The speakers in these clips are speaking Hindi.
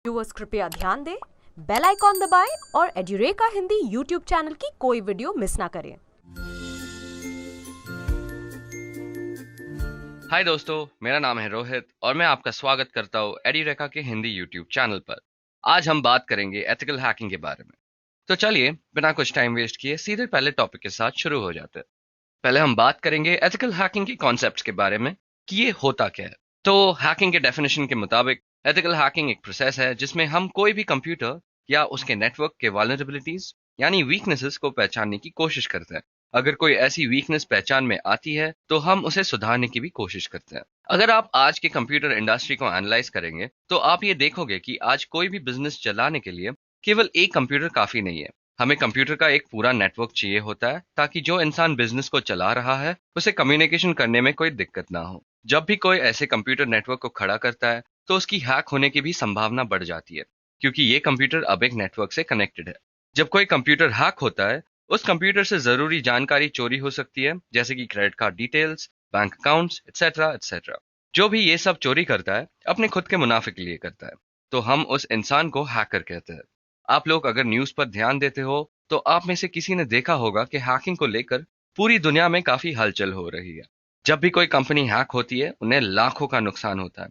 व्यूअर्स कृपया ध्यान दें, बेल आइकॉन दबाएं और एड्यूरेका हिंदी यूट्यूब चैनल की कोई वीडियो मिस ना करें। हाय दोस्तों, मेरा नाम है रोहित और मैं आपका स्वागत करता हूँ एड्यूरेका के हिंदी यूट्यूब चैनल पर। आज हम बात करेंगे एथिकल हैकिंग के बारे में। तो चलिए बिना कुछ टाइम वेस्ट किए सीधे पहले टॉपिक के साथ शुरू हो जाते हैं। पहले हम बात करेंगे एथिकल हैकिंग के कॉन्सेप्ट्स के बारे में कि ये होता क्या है। तो हैकिंग के डेफिनेशन के मुताबिक एथिकल हैकिंग एक प्रोसेस है जिसमें हम कोई भी कंप्यूटर या उसके नेटवर्क के वल्नरेबिलिटीज यानी वीकनेसेस को पहचानने की कोशिश करते हैं। अगर कोई ऐसी वीकनेस पहचान में आती है तो हम उसे सुधारने की भी कोशिश करते हैं। अगर आप आज के कंप्यूटर इंडस्ट्री को एनालाइज करेंगे तो आप ये देखोगे कि आज कोई भी बिजनेस चलाने के लिए केवल एक कंप्यूटर काफी नहीं है। हमें कंप्यूटर का एक पूरा नेटवर्क चाहिए होता है ताकि जो इंसान बिजनेस को चला रहा है उसे कम्युनिकेशन करने में कोई दिक्कत ना हो। जब भी कोई ऐसे कंप्यूटर नेटवर्क को खड़ा करता है तो उसकी हैक होने की भी संभावना बढ़ जाती है, क्योंकि ये कंप्यूटर अब एक नेटवर्क से कनेक्टेड है। जब कोई कंप्यूटर हैक होता है उस कंप्यूटर से जरूरी जानकारी चोरी हो सकती है, जैसे कि credit card details, bank accounts, etcetera etcetera. जो भी ये सब चोरी करता है अपने खुद के मुनाफे के लिए करता है, तो हम उस इंसान को हैकर कहते हैं। आप लोग अगर न्यूज पर ध्यान देते हो तो आप में से किसी ने देखा होगा कि हैकिंग को लेकर पूरी दुनिया में काफी हलचल हो रही है। जब भी कोई कंपनी हैक होती है उन्हें लाखों का नुकसान होता है।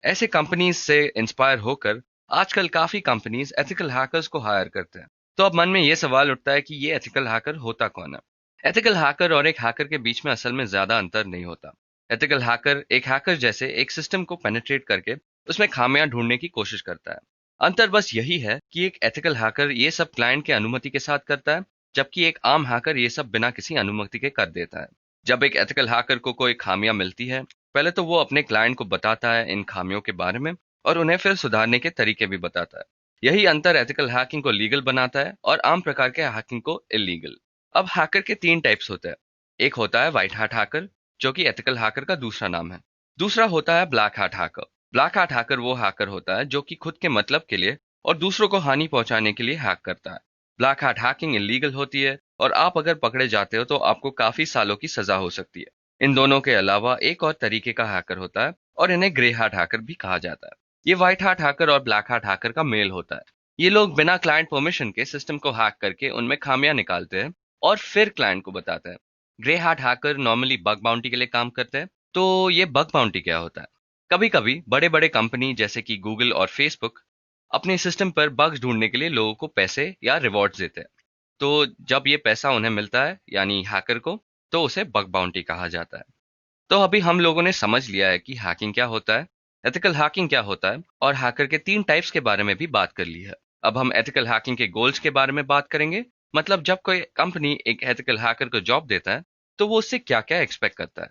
ऐसे कंपनीज से इंस्पायर होकर आजकल काफी कंपनीज एथिकल हैकर्स को हायर करते हैं। तो अब मन में ये सवाल उठता है कि ये एथिकल हैकर होता कौन है। एथिकल हैकर और एक हैकर के बीच में असल में ज्यादा अंतर नहीं होता। एथिकल हैकर एक हैकर जैसे एक सिस्टम को पेनिट्रेट करके उसमें खामियां ढूंढने की कोशिश करता है। अंतर बस यही है कि एक एथिकल हैकर ये सब क्लाइंट के अनुमति के साथ करता है, जबकि एक आम हैकर ये सब बिना किसी अनुमति के कर देता है। जब एक एथिकल हैकर को कोई खामियां मिलती है, पहले तो वो अपने क्लाइंट को बताता है इन खामियों के बारे में और उन्हें फिर सुधारने के तरीके भी बताता है। यही अंतर एथिकल हैकिंग को लीगल बनाता है और आम प्रकार के हैकिंग को इलीगल। अब हैकर के तीन टाइप्स होते हैं। एक होता है व्हाइट हैट हैकर, जो कि एथिकल हैकर का दूसरा नाम है। दूसरा होता है black hat hacker. Black hat hacker वो हैकर होता है जो कि खुद के मतलब के लिए और दूसरों को हानि पहुंचाने के लिए हैक करता है। ब्लैक हैट हैकिंग इलीगल होती है और आप अगर पकड़े जाते हो तो आपको काफी सालों की सजा हो सकती है। इन दोनों के अलावा एक और तरीके का हैकर होता है और इन्हें ग्रे हैट हैकर भी कहा जाता है। ये व्हाइट हैट हैकर और ब्लैक हैट हैकर का मेल होता है। ये लोग बिना क्लाइंट परमिशन के सिस्टम को हैक करके उनमें खामियां निकालते हैं और फिर क्लाइंट को बताते हैं। Grey hat hacker normally bug bounty के लिए काम करते हैं। तो ये बग बाउंटी क्या होता है? कभी कभी बड़े बड़े कंपनी जैसे कि गूगल और फेसबुक अपने सिस्टम पर बग्स ढूंढने के लिए लोगों को पैसे या रिवॉर्ड्स देते हैं। तो जब ये पैसा उन्हें मिलता है यानी हैकर को, तो उसे बग बाउंटी कहा जाता है। तो अभी हम लोगों ने समझ लिया है कि हैकिंग क्या होता है, एथिकल हैकिंग क्या होता है और हैकर के तीन टाइप्स के बारे में भी बात कर ली है। अब हम एथिकल हैकिंग के गोल्स के बारे में बात करेंगे। मतलब जब कोई कंपनी एक एथिकल हैकर को जॉब देता है तो वो उससे क्या क्या एक्सपेक्ट करता है।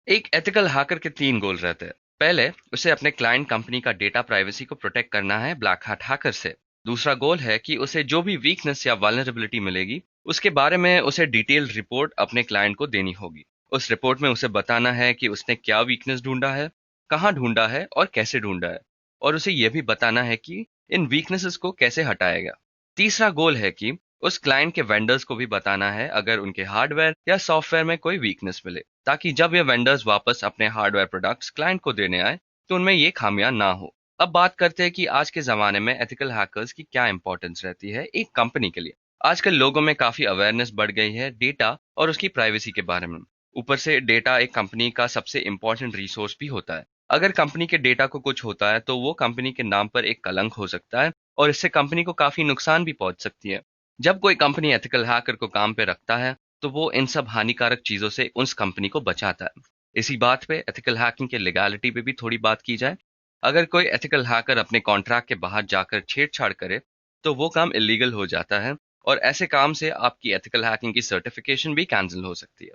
एक एथिकल हैकर के तीन गोल रहते हैं। पहले, उसे अपने क्लाइंट कंपनी का डेटा प्राइवेसी को प्रोटेक्ट करना है ब्लैक हैट हैकर से। दूसरा गोल है कि उसे जो भी वीकनेस या वल्नरेबिलिटी मिलेगी उसके बारे में उसे डिटेल्ड रिपोर्ट अपने क्लाइंट को देनी होगी। उस रिपोर्ट में उसे बताना है कि उसने क्या वीकनेस ढूंढा है, कहाँ ढूंढा है और कैसे ढूंढा है, और उसे यह भी बताना है कि इन वीकनेसेस को कैसे हटाएगा। तीसरा गोल है कि उस क्लाइंट के वेंडर्स को भी बताना है अगर उनके हार्डवेयर या सॉफ्टवेयर में कोई वीकनेस मिले, ताकि जब ये वेंडर्स वापस अपने हार्डवेयर प्रोडक्ट्स क्लाइंट को देने आए तो उनमें ये खामियां ना हो। अब बात करते हैं कि आज के जमाने में एथिकल हैकर्स की क्या इंपॉर्टेंस रहती है एक कंपनी के लिए। आजकल लोगों में काफी अवेयरनेस बढ़ गई है डेटा और उसकी प्राइवेसी के बारे में। ऊपर से डेटा एक कंपनी का सबसे इंपॉर्टेंट रिसोर्स भी होता है। अगर कंपनी के डेटा को कुछ होता है तो वो कंपनी के नाम पर एक कलंक हो सकता है और इससे कंपनी को काफी नुकसान भी पहुंच सकती है। जब कोई कंपनी एथिकल हैकर को काम पे रखता है तो वो इन सब हानिकारक चीजों से उस कंपनी को बचाता है। इसी बात पे एथिकल हैकिंग के लीगैलिटी पे भी थोड़ी बात की जाए। अगर कोई एथिकल हैकर अपने कॉन्ट्रैक्ट के बाहर जाकर छेड़छाड़ करे तो वो काम इलीगल हो जाता है और ऐसे काम से आपकी एथिकल हैकिंग की सर्टिफिकेशन भी कैंसिल हो सकती है।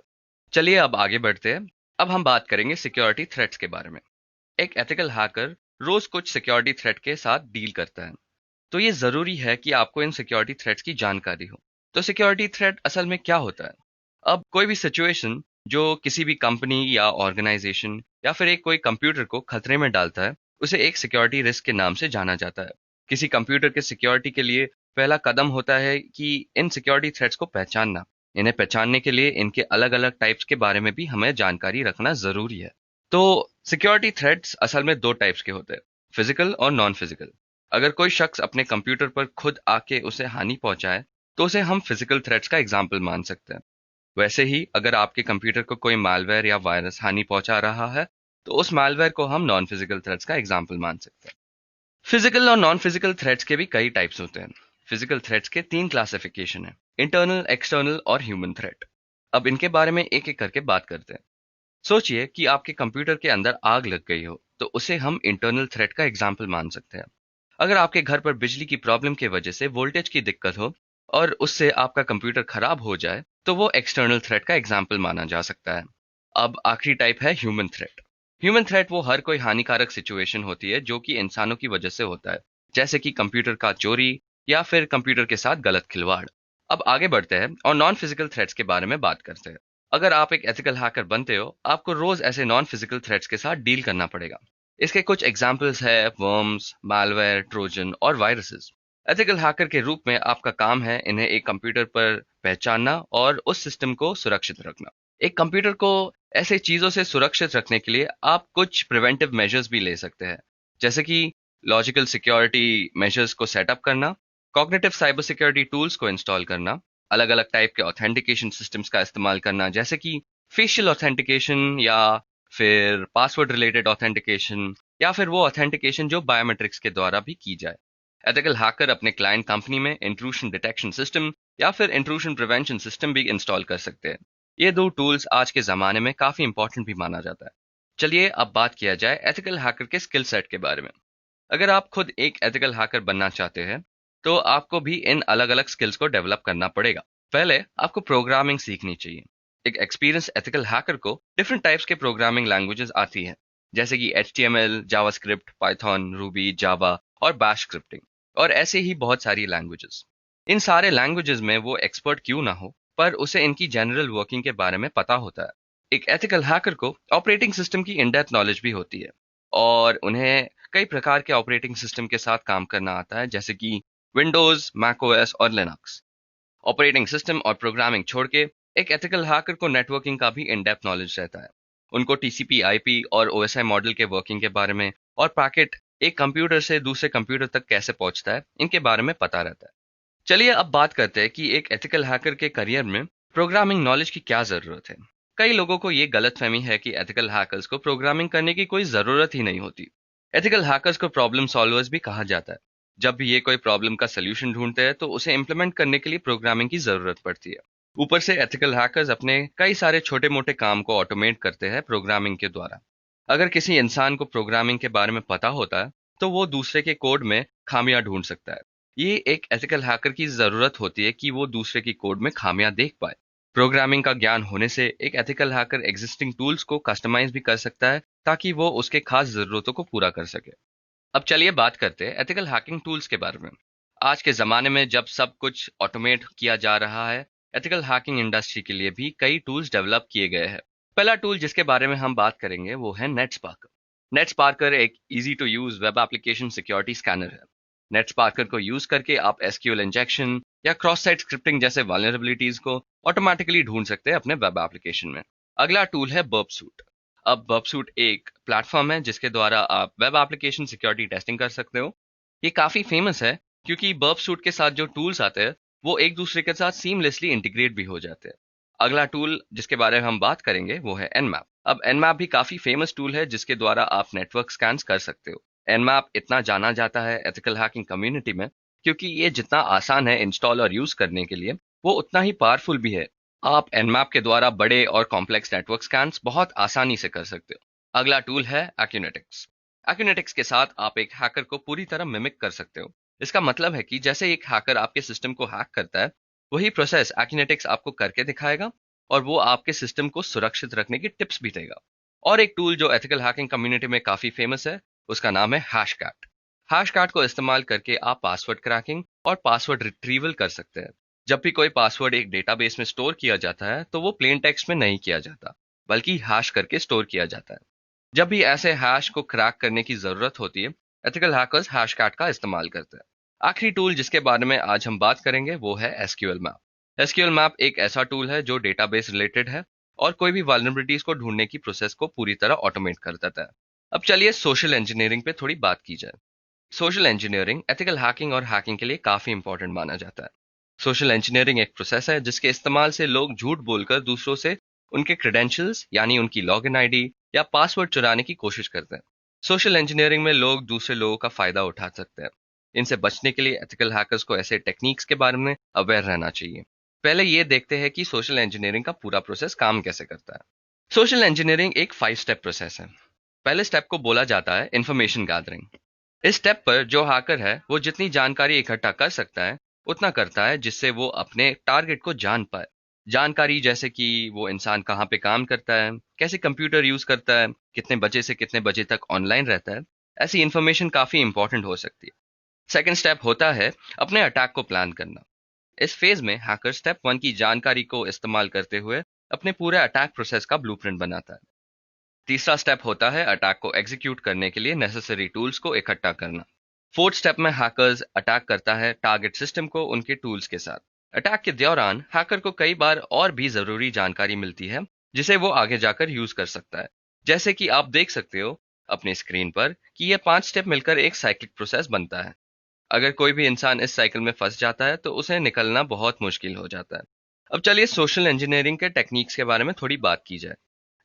चलिए अब आगे बढ़ते हैं। अब हम बात करेंगे सिक्योरिटी थ्रेट्स के बारे में। एक एथिकल हैकर रोज कुछ सिक्योरिटी थ्रेट के साथ डील करता है, तो ये जरूरी है कि आपको इन सिक्योरिटी थ्रेट्स की जानकारी हो। तो सिक्योरिटी थ्रेट असल में क्या होता है? अब कोई भी सिचुएशन जो किसी भी कंपनी या ऑर्गेनाइजेशन या फिर एक कोई कंप्यूटर को खतरे में डालता है उसे एक सिक्योरिटी रिस्क के नाम से जाना जाता है। किसी कंप्यूटर के सिक्योरिटी के लिए पहला कदम होता है कि इन सिक्योरिटी थ्रेट्स को पहचानना। इन्हें पहचानने के लिए इनके अलग अलग टाइप्स के बारे में भी हमें जानकारी रखना जरूरी है। तो सिक्योरिटी थ्रेट्स असल में दो टाइप्स के होते हैं, फिजिकल और नॉन फिजिकल। अगर कोई शख्स अपने कंप्यूटर पर खुद आके उसे हानि पहुंचाए तो उसे हम फिजिकल थ्रेट्स का एग्जाम्पल मान सकते हैं। वैसे ही अगर आपके कंप्यूटर को कोई मालवेयर या वायरस हानि पहुंचा रहा है तो उस मालवेयर को हम नॉन फिजिकल थ्रेट्स का एग्जाम्पल मान सकते हैं। फिजिकल और नॉन फिजिकल थ्रेट्स के भी कई टाइप्स होते हैं। फिजिकल थ्रेट्स के 3 क्लासिफिकेशन है: इंटरनल, एक्सटर्नल और ह्यूमन थ्रेट। अब इनके बारे में एक एक करके बात करते हैं। सोचिए कि आपके कंप्यूटर के अंदर आग लग गई हो तो उसे हम इंटरनल थ्रेट का एग्जाम्पल मान सकते हैं। अगर आपके घर पर बिजली की प्रॉब्लम की वजह से वोल्टेज की दिक्कत हो और उससे आपका कंप्यूटर खराब हो जाए तो वो एक्सटर्नल थ्रेट का एग्जाम्पल माना जा सकता है। अब आखिरी टाइप है ह्यूमन थ्रेट। ह्यूमन थ्रेट वो हर कोई हानिकारक सिचुएशन होती है जो कि इंसानों की वजह से होता है, जैसे कि कंप्यूटर का चोरी या फिर कंप्यूटर के साथ गलत खिलवाड़। अब आगे बढ़ते हैं और नॉन फिजिकल थ्रेट्स के बारे में बात करते हैं। अगर आप एक एथिकल हैकर बनते हो आपको रोज ऐसे नॉन फिजिकल थ्रेट्स के साथ डील करना पड़ेगा। इसके कुछ एग्जाम्पल्स है वर्म्स, मालवेयर, ट्रोजन और वायरसेस। एथिकल हैकर के रूप में आपका काम है इन्हें एक कंप्यूटर पर पहचानना और उस सिस्टम को सुरक्षित रखना। एक कंप्यूटर को ऐसे चीजों से सुरक्षित रखने के लिए आप कुछ प्रिवेंटिव मेजर्स भी ले सकते हैं, जैसे कि लॉजिकल सिक्योरिटी मेजर्स को सेटअप करना, कॉग्निटिव साइबर सिक्योरिटी टूल्स को इंस्टॉल करना, अलग अलग टाइप के ऑथेंटिकेशन सिस्टम्स का इस्तेमाल करना, जैसे कि फेशियल ऑथेंटिकेशन या फिर पासवर्ड रिलेटेड ऑथेंटिकेशन या फिर वो ऑथेंटिकेशन जो बायोमेट्रिक्स के द्वारा भी की जाए। एथिकल हैकर अपने क्लाइंट कंपनी में इंट्रूशन डिटेक्शन सिस्टम या फिर इंट्रूशन प्रिवेंशन सिस्टम भी इंस्टॉल कर सकते हैं। ये दो टूल्स आज के ज़माने में काफ़ी इंपॉर्टेंट भी माना जाता है। चलिए अब बात किया जाए एथिकल हैकर के स्किल सेट के बारे में। अगर आप खुद एक एथिकल हैकर बनना चाहते हैं तो आपको भी इन अलग अलग स्किल्स को डेवलप करना पड़ेगा। पहले आपको प्रोग्रामिंग सीखनी चाहिए। एक एक्सपीरियंस एथिकल हैकर को डिफरेंट टाइप्स के प्रोग्रामिंग लैंग्वेजेस आती हैं, जैसे कि HTML, जावास्क्रिप्ट, पाइथन, रूबी, जावा और बैश स्क्रिप्टिंग और ऐसे ही बहुत सारी लैंग्वेजेस। इन सारे लैंग्वेजेस में वो एक्सपर्ट क्यों ना हो, पर उसे इनकी जनरल वर्किंग के बारे में पता होता है। एक एथिकल हैकर को ऑपरेटिंग सिस्टम की इन डेप्थ नॉलेज भी होती है और उन्हें कई प्रकार के ऑपरेटिंग सिस्टम के साथ काम करना आता है, जैसे कि विंडोज, मैकओएस और लिनक्स। ऑपरेटिंग सिस्टम और प्रोग्रामिंग छोड़ के एक एथिकल हैकर को नेटवर्किंग का भी इन डेप्थ नॉलेज रहता है। उनको TCP IP और OSI मॉडल के वर्किंग के बारे में और पैकेट एक कंप्यूटर से दूसरे कंप्यूटर तक कैसे पहुंचता है इनके बारे में पता रहता है। चलिए अब बात करते हैं कि एक एथिकल हैकर के करियर में प्रोग्रामिंग नॉलेज की क्या ज़रूरत है। कई लोगों को ये गलतफहमी है कि एथिकल हैकर्स को प्रोग्रामिंग करने की कोई ज़रूरत ही नहीं होती। एथिकल हैकर्स को प्रॉब्लम सॉल्वर्स भी कहा जाता है। जब भी ये कोई प्रॉब्लम का सलूशन ढूंढते हैं तो उसे इम्प्लीमेंट करने के लिए प्रोग्रामिंग की ज़रूरत पड़ती है। ऊपर से एथिकल हैकर्स अपने कई सारे छोटे मोटे काम को ऑटोमेट करते हैं प्रोग्रामिंग के द्वारा। अगर किसी इंसान को प्रोग्रामिंग के बारे में पता होता है तो वो दूसरे के कोड में खामियां ढूंढ सकता है। ये एक एथिकल हैकर की ज़रूरत होती है कि वो दूसरे की कोड में खामियां देख पाए। प्रोग्रामिंग का ज्ञान होने से एक एथिकल हैकर एग्जिस्टिंग टूल्स को कस्टमाइज भी कर सकता है ताकि वो उसके खास ज़रूरतों को पूरा कर सके। अब चलिए बात करते हैं एथिकल हैकिंग टूल्स के बारे में। आज के ज़माने में जब सब कुछ ऑटोमेट किया जा रहा है, एथिकल हैकिंग इंडस्ट्री के लिए भी कई टूल्स डेवलप किए गए हैं। पहला टूल जिसके बारे में हम बात करेंगे वो है नेटस्पार्कर। नेटस्पार्कर एक easy to use web application security scanner है। नेटस्पार्कर को यूज करके आप SQL इंजेक्शन या क्रॉस साइट स्क्रिप्टिंग जैसे वल्नरेबिलिटीज को ऑटोमेटिकली ढूंढ सकते हैं अपने वेब एप्लीकेशन में। अगला टूल है बर्बसूट। अब बर्बसूट एक प्लेटफॉर्म है जिसके द्वारा आप वेब एप्लीकेशन सिक्योरिटी टेस्टिंग कर सकते हो। ये काफ़ी फेमस है क्योंकि बर्बसूट के साथ जो टूल्स आते हैं वो एक दूसरे के साथ सीमलेसली इंटीग्रेट भी हो जाते हैं। अगला टूल जिसके बारे में हम बात करेंगे वो है Nmap। अब Nmap भी काफ़ी फेमस टूल है जिसके द्वारा आप नेटवर्क स्कैन्स कर सकते हो। Nmap इतना जाना जाता है एथिकल हैकिंग कम्युनिटी में क्योंकि ये जितना आसान है इंस्टॉल और यूज़ करने के लिए वो उतना ही पावरफुल भी है। आप Nmap के द्वारा बड़े और कॉम्प्लेक्स नेटवर्क स्कैन्स बहुत आसानी से कर सकते हो। अगला टूल है Acunetics। Acunetics के साथ आप एक हैकर को पूरी तरह मिमिक कर सकते हो। इसका मतलब है कि जैसे एक हैकर आपके सिस्टम को हैक करता है वही प्रोसेस Acunetics आपको करके दिखाएगा और वो आपके सिस्टम को सुरक्षित रखने की टिप्स भी देगा। और एक टूल जो एथिकल हैकिंग कम्युनिटी में काफ़ी फेमस है उसका नाम है हैशकैट। हैशकैट को इस्तेमाल करके आप पासवर्ड क्रैकिंग और पासवर्ड रिट्रीवल कर सकते हैं। जब भी कोई पासवर्ड एक डेटाबेस में स्टोर किया जाता है तो वो प्लेन टेक्स्ट में नहीं किया जाता बल्कि हैश करके स्टोर किया जाता है। जब भी ऐसे हैश को क्रैक करने की ज़रूरत होती है एथिकल हैकर्स हैशकैट का इस्तेमाल करते हैं। आखिरी टूल जिसके बारे में आज हम बात करेंगे वो है SQL मैप। SQL मैप एक ऐसा टूल है जो डेटाबेस रिलेटेड है और कोई भी वल्नरेबिलिटीज को ढूंढने की प्रोसेस को पूरी तरह ऑटोमेट कर देता है। अब चलिए सोशल इंजीनियरिंग पे थोड़ी बात की जाए। सोशल इंजीनियरिंग एथिकल हैकिंग और हैकिंग के लिए काफी इंपॉर्टेंट माना जाता है। सोशल इंजीनियरिंग एक प्रोसेस है जिसके इस्तेमाल से लोग झूठ बोलकर दूसरों से उनके क्रेडेंशियल्स यानी उनकी लॉगिन आईडी या पासवर्ड चुराने की कोशिश करते हैं। सोशल इंजीनियरिंग में लोग दूसरे लोगों का फायदा उठा सकते हैं। इनसे बचने के लिए एथिकल हैकर्स को ऐसे टेक्निक्स के बारे में अवेयर रहना चाहिए। पहले ये देखते हैं कि सोशल इंजीनियरिंग का पूरा प्रोसेस काम कैसे करता है। सोशल इंजीनियरिंग एक 5 स्टेप प्रोसेस है। पहले स्टेप को बोला जाता है इंफॉर्मेशन गैदरिंग। इस स्टेप पर जो हैकर है वो जितनी जानकारी इकट्ठा कर सकता है उतना करता है जिससे वो अपने टारगेट को जान पाए। जानकारी जैसे कि वो इंसान कहाँ पे काम करता है, कैसे कंप्यूटर यूज करता है, कितने बजे से कितने बजे तक ऑनलाइन रहता है, ऐसी इंफॉर्मेशन काफी इंपॉर्टेंट हो सकती है। सेकेंड स्टेप होता है अपने अटैक को प्लान करना। इस फेज में हैकर स्टेप 1 की जानकारी को इस्तेमाल करते हुए अपने पूरे अटैक प्रोसेस का ब्लूप्रिंट बनाता है। तीसरा स्टेप होता है अटैक को एग्जीक्यूट करने के लिए नेसेसरी टूल्स को इकट्ठा करना। फोर्थ स्टेप में हैकर्स अटैक करता है टारगेट सिस्टम को उनके टूल्स के साथ। अटैक के दौरान हैकर को कई बार और भी जरूरी जानकारी मिलती है जिसे वो आगे जाकर यूज कर सकता है। जैसे कि आप देख सकते हो अपनी स्क्रीन पर कि ये 5 स्टेप मिलकर एक साइक्लिक प्रोसेस बनता है। अगर कोई भी इंसान इस साइकिल में फंस जाता है तो उसे निकलना बहुत मुश्किल हो जाता है। अब चलिए सोशल इंजीनियरिंग के टेक्निक्स के बारे में थोड़ी बात की जाए।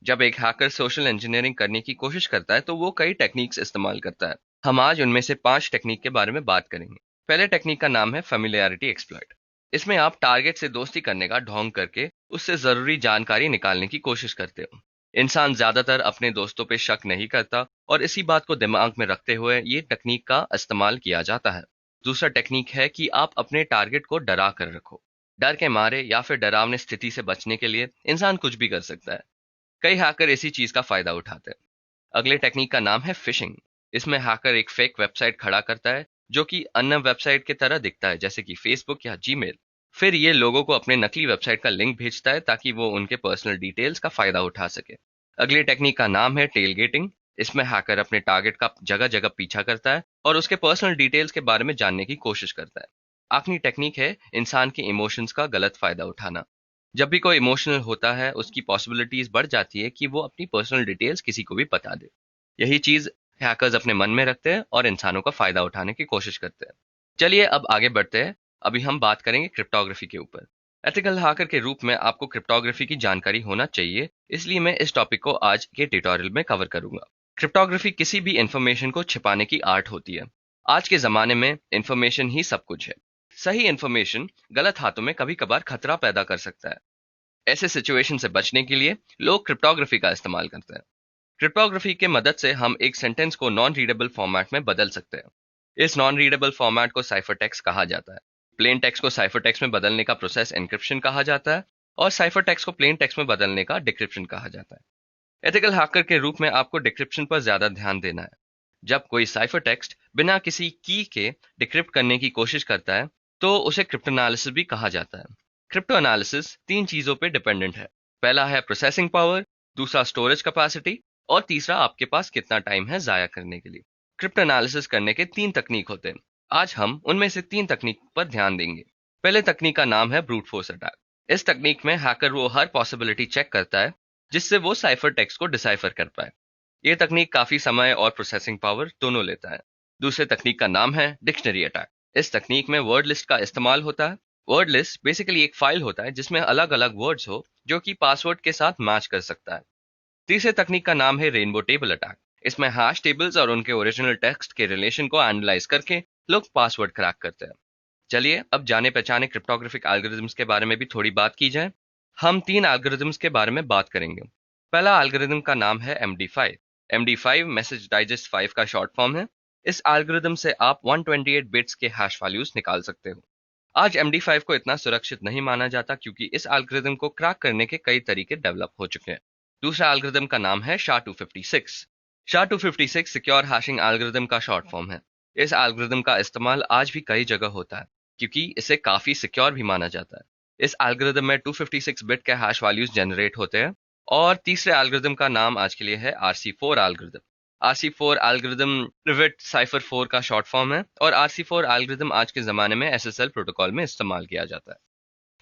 जब एक हैकर सोशल इंजीनियरिंग करने की कोशिश करता है तो वो कई टेक्निक्स इस्तेमाल करता है। हम आज उनमें से 5 टेक्निक के बारे में बात करेंगे। पहले टेक्निक का नाम है फेमिलियरिटी एक्सप्लॉइट। इसमें आप टारगेट से दोस्ती करने का ढोंग करके उससे जरूरी जानकारी निकालने की कोशिश करते हो। इंसान ज्यादातर अपने दोस्तों पे शक नहीं करता और इसी बात को दिमाग में रखते हुए ये टेक्निक का इस्तेमाल किया जाता है। दूसरा टेक्निक है कि आप अपने टारगेट को डरा कर रखो। डर के मारे या फिर डरावनी स्थिति से बचने के लिए इंसान कुछ भी कर सकता है। कई हैकर इसी चीज का फायदा उठाते हैं। अगले टेक्निक का नाम है फिशिंग। इसमें हैकर एक फेक वेबसाइट खड़ा करता है जो कि अन्य वेबसाइट की तरह दिखता है जैसे कि फेसबुक या जीमेल। फिर ये लोगों को अपने नकली वेबसाइट का लिंक भेजता है ताकि वो उनके पर्सनल डिटेल्स का फायदा उठा सके। अगली टेक्निक का नाम है टेलगेटिंग। इसमें हैकर अपने टारगेट का जगह जगह पीछा करता है और उसके पर्सनल डिटेल्स के बारे में जानने की कोशिश करता है। आखिरी टेक्निक है इंसान के इमोशंस का गलत फायदा उठाना। जब भी कोई इमोशनल होता है उसकी पॉसिबिलिटीज बढ़ जाती है कि वो अपनी पर्सनल डिटेल्स किसी को भी बता दे। यही चीज हैकर्स अपने मन में रखते हैं और इंसानों का फायदा उठाने की कोशिश करते हैं। चलिए अब आगे बढ़ते हैं। अभी हम बात करेंगे क्रिप्टोग्राफी के ऊपर। एथिकल हैकर के रूप में आपको क्रिप्टोग्राफी की जानकारी होना चाहिए, इसलिए मैं इस टॉपिक को आज के ट्यूटोरियल में कवर करूंगा। क्रिप्टोग्राफी किसी भी इंफॉर्मेशन को छिपाने की आर्ट होती है। आज के जमाने में इंफॉर्मेशन ही सब कुछ है। सही इंफॉर्मेशन गलत हाथों में कभी कभार खतरा पैदा कर सकता है। ऐसे सिचुएशन से बचने के लिए लोग क्रिप्टोग्राफी का इस्तेमाल करते हैं। क्रिप्टोग्राफी के मदद से हम एक सेंटेंस को नॉन रीडेबल फॉर्मेट में बदल सकते हैं। इस नॉन रीडेबल फॉर्मेट को साइफर टेक्स्ट कहा जाता है। प्लेन टेक्स्ट को साइफर टेक्स्ट में बदलने का प्रोसेस एन्क्रिप्शन कहा जाता है और साइफर टेक्स्ट को प्लेन टेक्स्ट में बदलने का डिक्रिप्शन कहा जाता है। एथिकल हैकर के रूप में आपको डिक्रिप्शन पर ज्यादा ध्यान देना है। जब कोई साइफर टेक्स्ट बिना किसी की के डिक्रिप्ट करने की कोशिश करता है तो उसे क्रिप्टोनालिसिस भी कहा जाता है। क्रिप्टो एनालिसिस 3 चीजों पे डिपेंडेंट है। पहला है प्रोसेसिंग पावर, दूसरा स्टोरेज कैपेसिटी और तीसरा आपके पास कितना टाइम है जाया करने के लिए। क्रिप्टो एनालिसिस करने के 3 तकनीक होते हैं। आज हम उनमें से 3 तकनीक पर ध्यान देंगे। पहले तकनीक का नाम है ब्रूट फोर्स अटैक। इस तकनीक में हैकर वो हर पॉसिबिलिटी चेक करता है जिससे वो साइफर टेक्स्ट को डिसाइफर कर पाए। ये तकनीक काफी समय और प्रोसेसिंग पावर दोनों लेता है। दूसरे तकनीक का नाम है डिक्शनरी अटैक। इस तकनीक में वर्ड लिस्ट का इस्तेमाल होता है। वर्ड लिस्ट बेसिकली एक फाइल होता है जिसमें अलग अलग वर्ड्स हो जो कि पासवर्ड के साथ मैच कर सकता है। तीसरे तकनीक का नाम है रेनबो टेबल अटैक। इसमें हैश टेबल्स और उनके ओरिजिनल टेक्स्ट के रिलेशन को एनालाइज करके लोग पासवर्ड क्रैक करते हैं। चलिए अब जाने पहचाने क्रिप्टोग्राफिक एल्गोरिथम्स के बारे में भी थोड़ी बात की जाए। हम 3 एल्गोरिथम्स के बारे में बात करेंगे। पहला एल्गोरिथम का नाम है MD5। MD5 मैसेज डाइजेस्ट 5 का शॉर्ट फॉर्म है। इस एल्गोरिथम से आप 128 बिट्स के हैश वैल्यूज निकाल सकते हो। आज MD5 को इतना सुरक्षित नहीं माना जाता क्योंकि इस एल्गोरिथम को क्रैक करने के कई तरीके डेवलप हो चुके हैं। दूसरा एल्गोरिथम का नाम है SHA-256। SHA-256 secure hashing algorithm का शॉर्ट फॉर्म है। इस एल्गोरिथम का इस्तेमाल आज भी कई जगह होता है क्योंकि इसे काफी सिक्योर भी माना जाता है। इस एल्गोरिथम में 256 बिट के हैश वैल्यूज जनरेट होते हैं। और तीसरे एल्गोरिथम का नाम आज के लिए है RC4 algorithm. RC4 algorithm private cipher 4 का शॉर्ट फॉर्म है और RC4 एल्गोरिथम आज के जमाने में SSL प्रोटोकॉल में इस्तेमाल किया जाता है।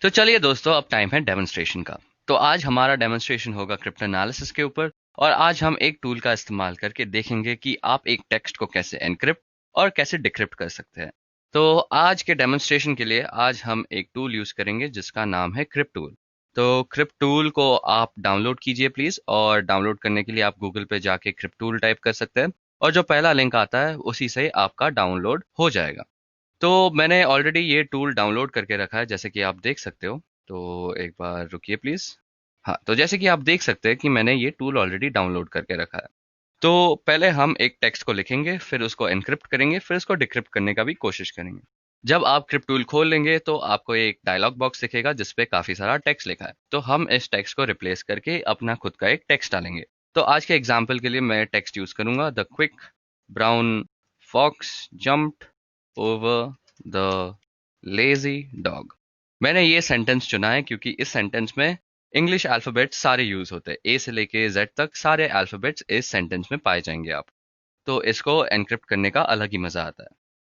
तो चलिए दोस्तों अब टाइम है डेमोन्स्ट्रेशन का। तो आज हमारा डेमोन्स्ट्रेशन होगा क्रिप्टो एनालिसिस के ऊपर और आज हम एक टूल का इस्तेमाल करके देखेंगे कि आप एक टेक्स्ट को कैसे एनक्रिप्ट और कैसे डिक्रिप्ट कर सकते हैं। तो आज के डेमोन्स्ट्रेशन के लिए आज हम एक टूल यूज़ करेंगे जिसका नाम है क्रिप्ट टूल। तो क्रिप्ट टूल को आप डाउनलोड कीजिए प्लीज़, और डाउनलोड करने के लिए आप गूगल पे जाके क्रिप्ट टूल टाइप कर सकते हैं, और जो पहला लिंक आता है उसी से आपका डाउनलोड हो जाएगा। तो मैंने ऑलरेडी ये टूल डाउनलोड करके रखा है, जैसे कि आप देख सकते हो। तो एक बार रुकिए प्लीज़। हाँ, तो जैसे कि आप देख सकते हैं कि मैंने ये टूल ऑलरेडी डाउनलोड करके रखा है। तो पहले हम एक टेक्स्ट को लिखेंगे, फिर उसको एनक्रिप्ट करेंगे, फिर उसको डिक्रिप्ट करने का भी कोशिश करेंगे। जब आप क्रिप्ट टूल खोल लेंगे तो आपको एक डायलॉग बॉक्स दिखेगा जिसपे काफ़ी सारा टेक्स्ट लिखा है। तो हम इस टेक्स्ट को रिप्लेस करके अपना खुद का एक टेक्स्ट डालेंगे। तो आज के एग्जाम्पल के लिए मैं टेक्स्ट यूज़ करूंगा, the quick brown fox jumped over the lazy dog. मैंने ये सेंटेंस चुना है क्योंकि इस सेंटेंस में इंग्लिश अल्फ़ाबेट्स सारे यूज़ होते हैं। ए से लेके जेड तक सारे अल्फ़ाबेट्स इस सेंटेंस में पाए जाएंगे आप। तो इसको एनक्रिप्ट करने का अलग ही मज़ा आता है।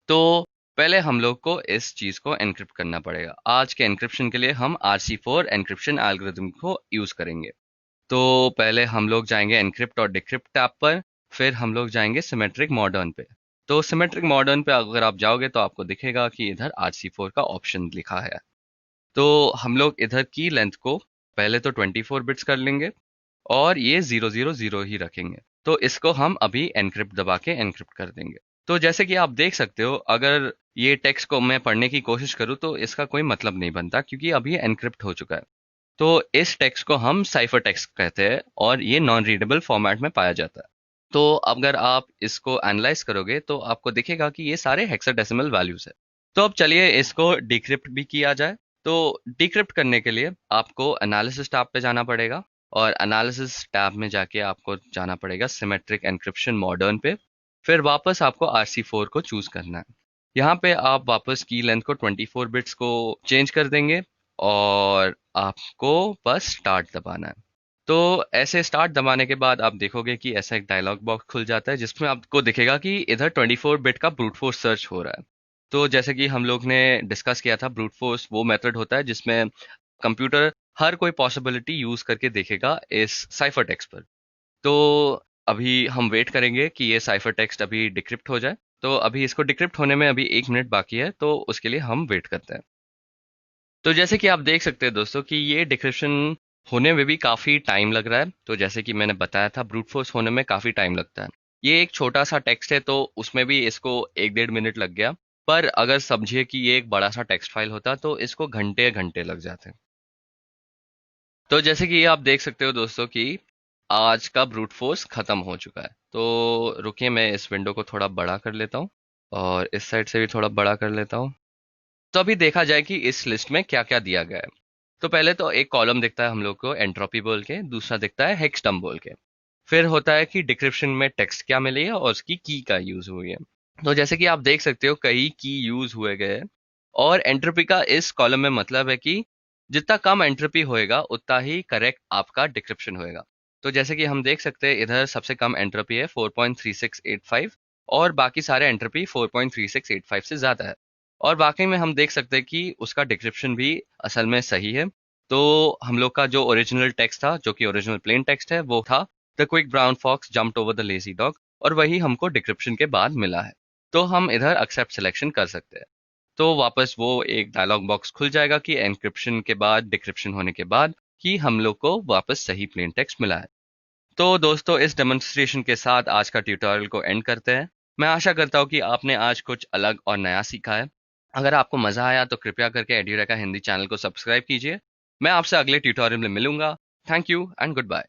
तो पहले हम लोग को इस चीज़ को एनक्रिप्ट करना पड़ेगा। आज के एनक्रिप्शन के लिए हम RC4 एनक्रिप्शन एल्गोरिथम को यूज़ करेंगे। तो पहले हम लोग जाएंगे एनक्रिप्ट और डिक्रिप्ट टैब पर, फिर हम लोग जाएंगे सिमेट्रिक मॉडर्न पे। तो सिमेट्रिक मॉडर्न पे अगर आप जाओगे तो आपको दिखेगा कि इधर RC4 का ऑप्शन लिखा है। तो हम लोग इधर की लेंथ को पहले तो 24 बिट्स कर लेंगे, और ये 000 ही रखेंगे। तो इसको हम अभी एनक्रिप्ट दबा के एनक्रिप्ट कर देंगे। तो जैसे कि आप देख सकते हो, अगर ये टेक्स्ट को मैं पढ़ने की कोशिश करूँ तो इसका कोई मतलब नहीं बनता क्योंकि अभी एनक्रिप्ट हो चुका है। तो इस टेक्स्ट को हम साइफर टेक्स्ट कहते हैं, और ये नॉन रीडेबल फॉर्मेट में पाया जाता है। तो अगर आप इसको एनालाइज करोगे तो आपको दिखेगा कि ये सारे हेक्साडेसिमल वैल्यूज है। तो अब चलिए इसको डिक्रिप्ट भी किया जाए। तो डिक्रिप्ट करने के लिए आपको एनालिसिस टैब पे जाना पड़ेगा, और एनालिसिस टैब में जाके आपको जाना पड़ेगा सिमेट्रिक एन्क्रिप्शन मॉडर्न पे। फिर वापस आपको RC4 को चूज करना है। यहाँ पे आप वापस की लेंथ को 24 बिट्स को चेंज कर देंगे, और आपको बस स्टार्ट दबाना है। तो ऐसे स्टार्ट दबाने के बाद आप देखोगे कि ऐसा एक डायलॉग बॉक्स खुल जाता है जिसमें आपको दिखेगा कि इधर 24 बिट का ब्रूट फोर्स सर्च हो रहा है। तो जैसे कि हम लोग ने डिस्कस किया था, ब्रूट फोर्स वो मेथड होता है जिसमें कंप्यूटर हर कोई पॉसिबिलिटी यूज करके देखेगा इस साइफर टेक्स्ट पर। तो अभी हम वेट करेंगे कि ये साइफर टेक्स्ट अभी डिक्रिप्ट हो जाए। तो अभी इसको डिक्रिप्ट होने में अभी 1 मिनट बाकी है, तो उसके लिए हम वेट करते हैं। तो जैसे कि आप देख सकते हैं दोस्तों कि ये डिक्रिप्शन होने में भी काफ़ी टाइम लग रहा है। तो जैसे कि मैंने बताया था, ब्रूट फोर्स होने में काफ़ी टाइम लगता है। ये एक छोटा सा टेक्स्ट है तो उसमें भी इसको 1 डेढ़ मिनट लग गया। पर अगर समझिए कि ये एक बड़ा सा टेक्स्ट फाइल होता तो इसको घंटे घंटे लग जाते। तो जैसे कि आप देख सकते हो दोस्तों कि आज का ब्रूट फोर्स खत्म हो चुका है। तो रुकिए, मैं इस विंडो को थोड़ा बड़ा कर लेता हूँ, और इस साइड से भी थोड़ा बड़ा कर लेता हूँ। तो अभी देखा जाए कि इस लिस्ट में क्या क्या दिया गया है। तो पहले तो एक कॉलम दिखता है हम लोग को एंट्रोपी बोल के, दूसरा दिखता है हेक्स टर्म बोल के। फिर होता है कि डिक्रिप्शन में टेक्स्ट क्या मिली है और उसकी की का यूज हुई है। तो जैसे कि आप देख सकते हो कई की यूज हुए गए हैं, और एंट्रोपी का इस कॉलम में मतलब है कि जितना कम एंट्रोपी होएगा उतना ही करेक्ट आपका डिक्रिप्शन होएगा। तो जैसे कि हम देख सकते हैं इधर सबसे कम एंट्रोपी है 4.3685, और बाकी सारे एंट्रोपी 4.3685 से ज्यादा है। और वाकई में हम देख सकते हैं कि उसका डिक्रिप्शन भी असल में सही है। तो हम लोग का जो ओरिजिनल टेक्स्ट था, जो कि ओरिजिनल प्लेन टेक्स्ट है, वो था the quick brown fox jumped over the lazy dog, और वही हमको डिक्रिप्शन के बाद मिला है। तो हम इधर एक्सेप्ट सिलेक्शन कर सकते हैं। तो वापस वो एक डायलॉग बॉक्स खुल जाएगा कि एनक्रिप्शन के बाद, डिक्रिप्शन होने के बाद, कि हम लोग को वापस सही प्लेन टेक्स्ट मिला है। तो दोस्तों इस डेमोन्स्ट्रेशन के साथ आज का ट्यूटोरियल को एंड करते हैं। मैं आशा करता हूँ कि आपने आज कुछ अलग और नया सीखा है। अगर आपको मजा आया तो कृपया करके एड्यूरेका हिंदी चैनल को सब्सक्राइब कीजिए। मैं आपसे अगले ट्यूटोरियल में मिलूंगा। Thank you and good bye.